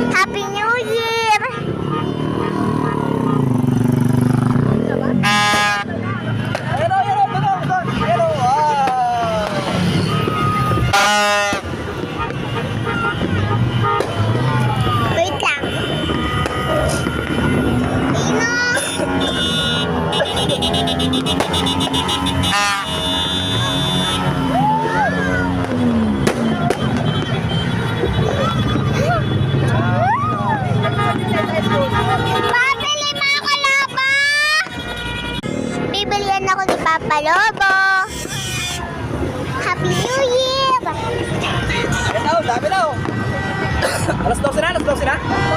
Happy New Year! Wait lang. Pabili mo ako, Lobo! Bibilihan ako ni Papa Lobo. Happy New Year! Dami daw. Alas 12 na, alas 12 na.